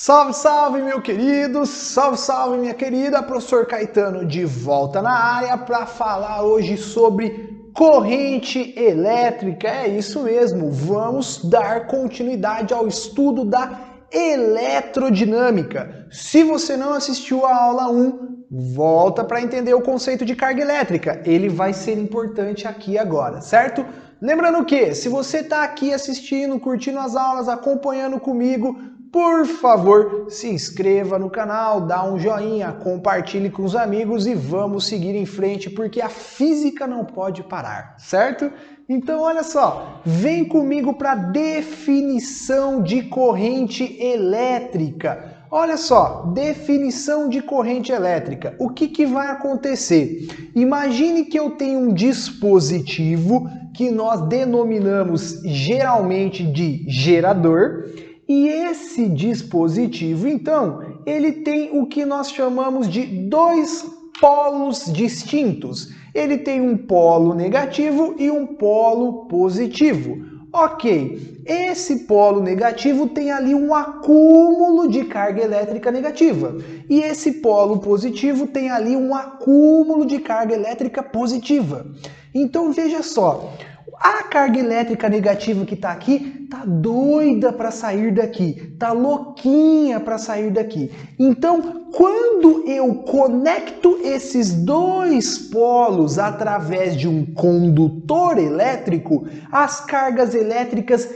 Salve, salve, meu querido! Salve, salve, minha querida! Professor Caetano de volta na área para falar hoje sobre corrente elétrica. É isso mesmo, vamos dar continuidade ao estudo da eletrodinâmica. Se você não assistiu a aula 1, volta para entender o conceito de carga elétrica. Ele vai ser importante aqui agora, certo? Lembrando que, se você está aqui assistindo, curtindo as aulas, acompanhando comigo, por favor, se inscreva no canal, dá um joinha, compartilhe com os amigos e vamos seguir em frente, porque a física não pode parar, certo? Então, olha só, vem comigo para a definição de corrente elétrica. Olha só, definição de corrente elétrica. O que vai acontecer? Imagine que eu tenho um dispositivo que nós denominamos geralmente de gerador. E esse dispositivo, então, ele tem o que nós chamamos de dois polos distintos. Ele tem um polo negativo e um polo positivo. Ok, esse polo negativo tem ali um acúmulo de carga elétrica negativa. E esse polo positivo tem ali um acúmulo de carga elétrica positiva. Então veja só. A carga elétrica negativa que está aqui tá doida para sair daqui, tá louquinha para sair daqui. Então, quando eu conecto esses dois polos através de um condutor elétrico, as cargas elétricas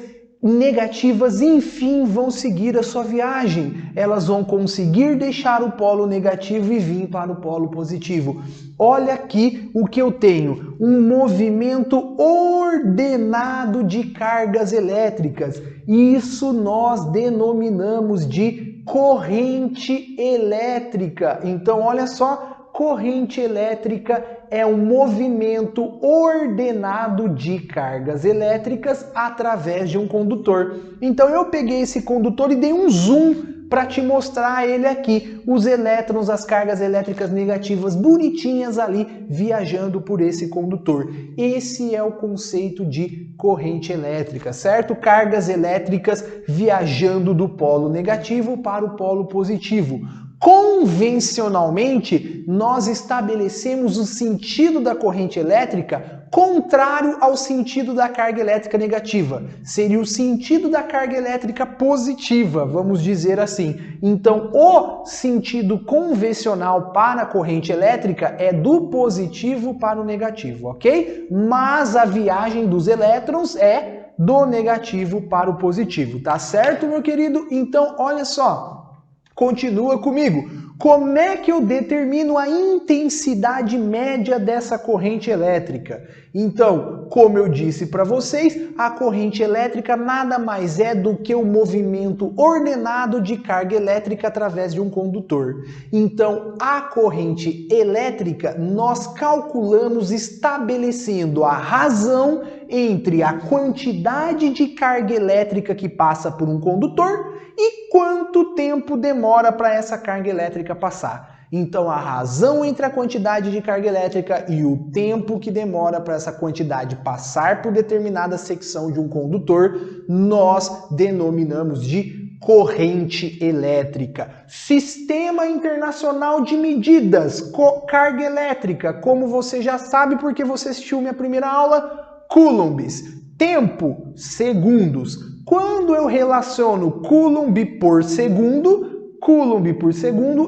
negativas, enfim, vão seguir a sua viagem. Elas vão conseguir deixar o polo negativo e vir para o polo positivo. Olha aqui o que eu tenho, um movimento ordenado de cargas elétricas. Isso nós denominamos de corrente elétrica. Então, olha só, corrente elétrica é um movimento ordenado de cargas elétricas através de um condutor. Então eu peguei esse condutor e dei um zoom para te mostrar ele aqui, os elétrons, as cargas elétricas negativas bonitinhas ali viajando por esse condutor. Esse é o conceito de corrente elétrica, certo? Cargas elétricas viajando do polo negativo para o polo positivo. Convencionalmente, nós estabelecemos o sentido da corrente elétrica contrário ao sentido da carga elétrica negativa. Seria o sentido da carga elétrica positiva, vamos dizer assim. Então, o sentido convencional para a corrente elétrica é do positivo para o negativo, ok? Mas a viagem dos elétrons é do negativo para o positivo, tá certo, meu querido? Então, olha só. Continua comigo. Como é que eu determino a intensidade média dessa corrente elétrica? Então, como eu disse para vocês, a corrente elétrica nada mais é do que o movimento ordenado de carga elétrica através de um condutor. Então, a corrente elétrica nós calculamos estabelecendo a razão entre a quantidade de carga elétrica que passa por um condutor e quanto tempo demora para essa carga elétrica passar. Então, a razão entre a quantidade de carga elétrica e o tempo que demora para essa quantidade passar por determinada secção de um condutor, nós denominamos de corrente elétrica. Sistema Internacional de Medidas, carga elétrica, como você já sabe porque você assistiu minha primeira aula, coulombs. Tempo, segundos. Quando eu relaciono coulomb por segundo,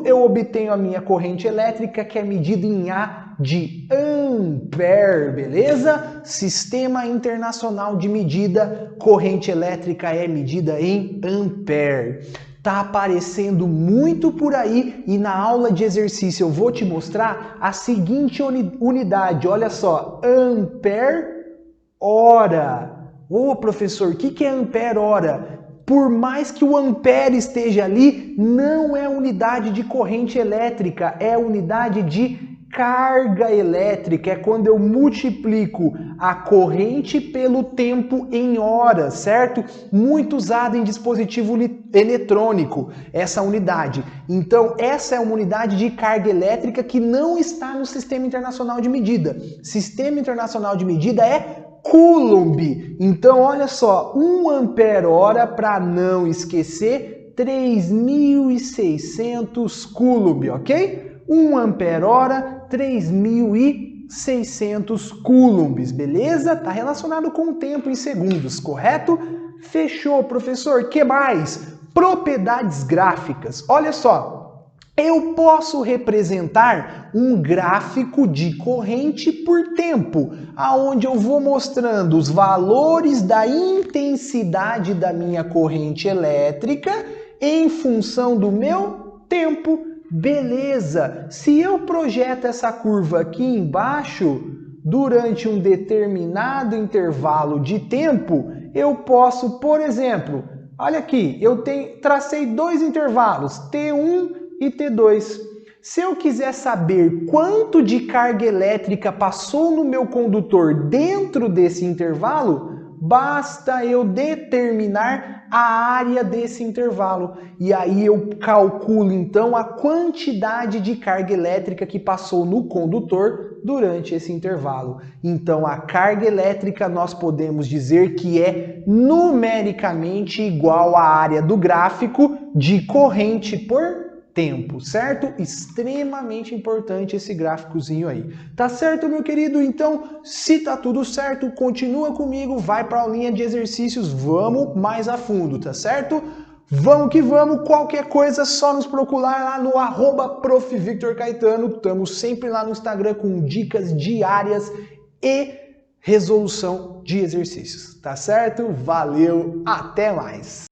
eu obtenho a minha corrente elétrica, que é medida em A de ampere, beleza? Sistema Internacional de Medida, corrente elétrica é medida em ampere. Tá aparecendo muito por aí e na aula de exercício eu vou te mostrar a seguinte unidade, olha só, ampere hora. Ô professor, o que é ampere hora? Por mais que o ampere esteja ali, não é unidade de corrente elétrica, é unidade de carga elétrica. É quando eu multiplico a corrente pelo tempo em horas, certo? Muito usada em dispositivo eletrônico, essa unidade. Então, essa é uma unidade de carga elétrica que não está no Sistema Internacional de Medida. Sistema Internacional de Medida é Coulomb. Então, olha só, 1 ampere hora, para não esquecer, 3.600 coulomb, ok? 1 ampere-hora, 3.600 coulombs, beleza? Tá relacionado com o tempo em segundos, correto? Fechou, professor. Que mais? Propriedades gráficas. Olha só. Eu posso representar um gráfico de corrente por tempo, aonde eu vou mostrando os valores da intensidade da minha corrente elétrica em função do meu tempo. Beleza! Se eu projeto essa curva aqui embaixo, durante um determinado intervalo de tempo, eu posso, por exemplo, olha aqui, tracei dois intervalos, T1 e T2. Se eu quiser saber quanto de carga elétrica passou no meu condutor dentro desse intervalo, basta eu determinar a área desse intervalo. E aí eu calculo então a quantidade de carga elétrica que passou no condutor durante esse intervalo. Então a carga elétrica nós podemos dizer que é numericamente igual à área do gráfico de corrente por tempo, certo? Extremamente importante esse gráficozinho aí. Tá certo, meu querido? Então, se tá tudo certo, continua comigo, vai para a aulinha de exercícios, vamos mais a fundo, tá certo? Vamos que vamos, qualquer coisa só nos procurar lá no @Prof. Victor Caetano, estamos sempre lá no Instagram com dicas diárias e resolução de exercícios, tá certo? Valeu, até mais!